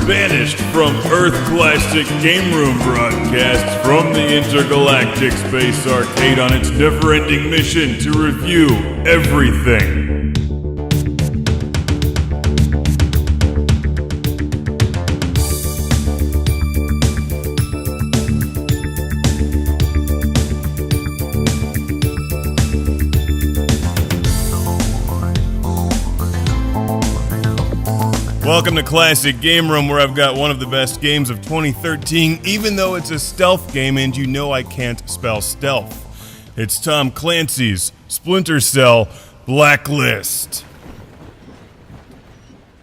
banished from Earth Classic Game Room broadcasts from the Intergalactic Space Arcade on its never-ending mission to review everything. Welcome to Classic Game Room, where I've got one of the best games of 2013, even though it's a stealth game and you know I can't spell stealth. It's Tom Clancy's Splinter Cell Blacklist.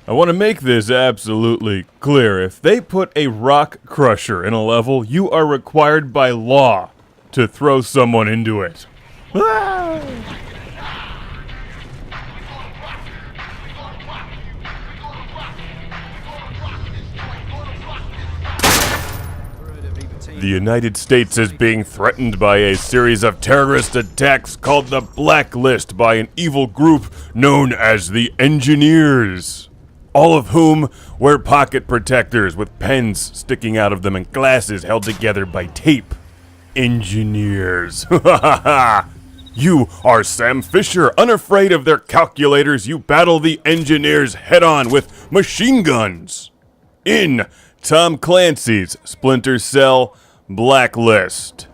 I want to make this absolutely clear. If they put a rock crusher in a level, you are required by law to throw someone into it. The United States is being threatened by a series of terrorist attacks called the BLACKLIST by an evil group known as the Engineers, all of whom wear pocket protectors with pens sticking out of them and glasses held together by tape. Engineers. You are Sam Fisher. Unafraid of their calculators, you battle the Engineers head-on with machine guns. In Tom Clancy's Splinter Cell Blacklist.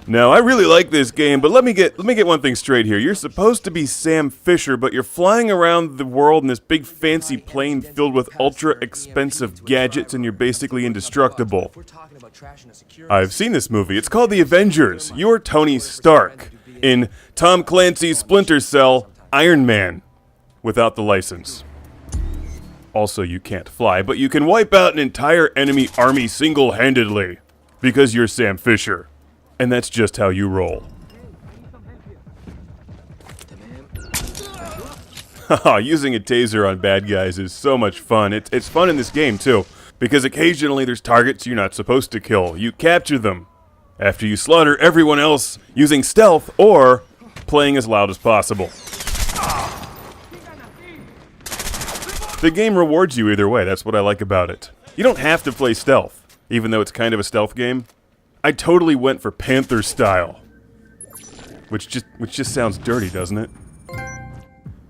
Now, I really like this game, but let me get one thing straight here. You're supposed to be Sam Fisher, but you're flying around the world in this big fancy plane filled with ultra expensive gadgets, and you're basically indestructible. I've seen this movie. It's called The Avengers. You're Tony Stark in Tom Clancy's Splinter Cell Iron Man without the license. Also, you can't fly, but you can wipe out an entire enemy army single-handedly because you're Sam Fisher. And that's just how you roll. Using a taser on bad guys is so much fun. It's fun in this game, too, because occasionally there's targets you're not supposed to kill. You capture them after you slaughter everyone else using stealth or playing as loud as possible. The game rewards you either way. That's what I like about it. You don't have to play stealth, even though it's kind of a stealth game. I totally went for Panther style, which just sounds dirty, doesn't it?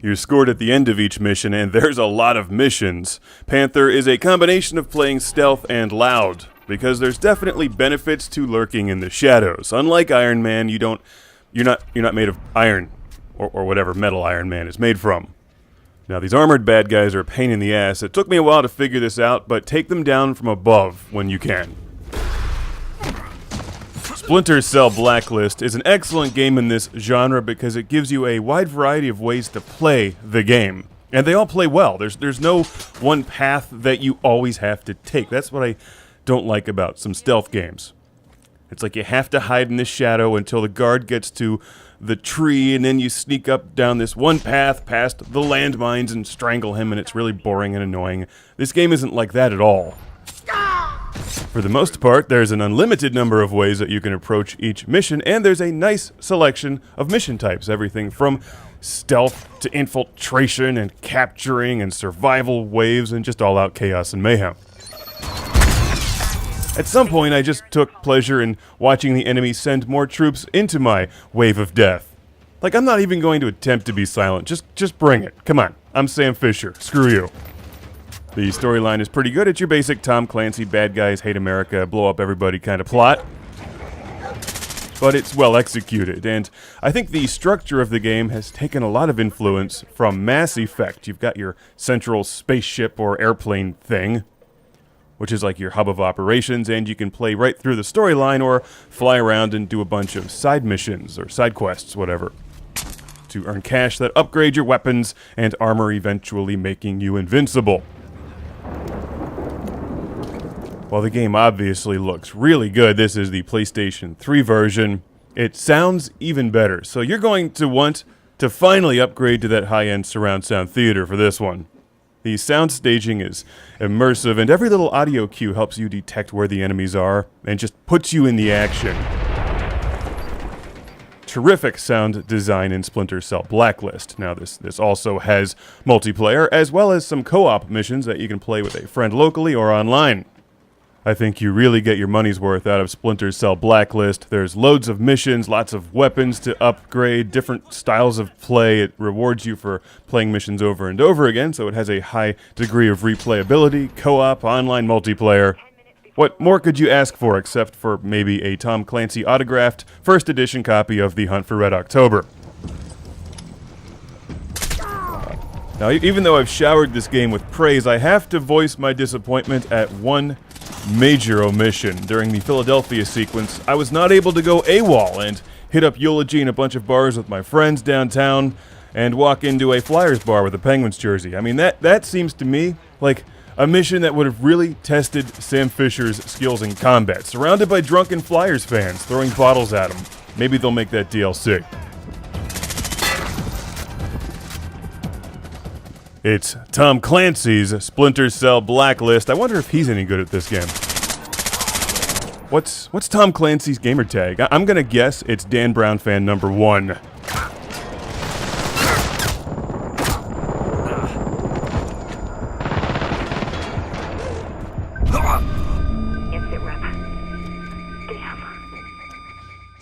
You're scored at the end of each mission, and there's a lot of missions. Panther is a combination of playing stealth and loud, because there's definitely benefits to lurking in the shadows. Unlike Iron Man, you're not made of iron, or whatever metal Iron Man is made from. Now, these armored bad guys are a pain in the ass. It took me a while to figure this out, but take them down from above when you can. Splinter Cell Blacklist is an excellent game in this genre because it gives you a wide variety of ways to play the game. And they all play well. There's no one path that you always have to take. That's what I don't like about some stealth games. It's like you have to hide in the shadow until the guard gets to the tree, and then you sneak up down this one path past the landmines and strangle him, and it's really boring and annoying. This game isn't like that at all. For the most part, there's an unlimited number of ways that you can approach each mission, and there's a nice selection of mission types, everything from stealth to infiltration and capturing and survival waves and just all-out chaos and mayhem. At some point, I just took pleasure in watching the enemy send more troops into my wave of death. Like, I'm not even going to attempt to be silent, just bring it. Come on, I'm Sam Fisher, screw you. The storyline is pretty good. It's your basic Tom Clancy, bad guys hate America, blow up everybody kind of plot. But it's well executed, and I think the structure of the game has taken a lot of influence from Mass Effect. You've got your central spaceship or airplane thing, which is like your hub of operations, and you can play right through the storyline or fly around and do a bunch of side missions or side quests, whatever, to earn cash that upgrade your weapons and armor, eventually making you invincible. While the game obviously looks really good, this is the PlayStation 3 version. It sounds even better, so you're going to want to finally upgrade to that high-end surround sound theater for this one. The sound staging is immersive, and every little audio cue helps you detect where the enemies are and just puts you in the action. Terrific sound design in Splinter Cell Blacklist. Now this also has multiplayer, as well as some co-op missions that you can play with a friend locally or online. I think you really get your money's worth out of Splinter Cell Blacklist. There's loads of missions, lots of weapons to upgrade, different styles of play. It rewards you for playing missions over and over again, so it has a high degree of replayability, co-op, online multiplayer. What more could you ask for except for maybe a Tom Clancy autographed first edition copy of The Hunt for Red October? Now, even though I've showered this game with praise, I have to voice my disappointment at one major omission. During the Philadelphia sequence, I was not able to go AWOL and hit up Eulogy in a bunch of bars with my friends downtown and walk into a Flyers bar with a Penguins jersey. I mean, that seems to me like a mission that would have really tested Sam Fisher's skills in combat. Surrounded by drunken Flyers fans throwing bottles at him. Maybe they'll make that DLC. It's Tom Clancy's Splinter Cell Blacklist. I wonder if he's any good at this game. What's Tom Clancy's gamertag? I'm gonna guess it's Dan Brown fan number 1.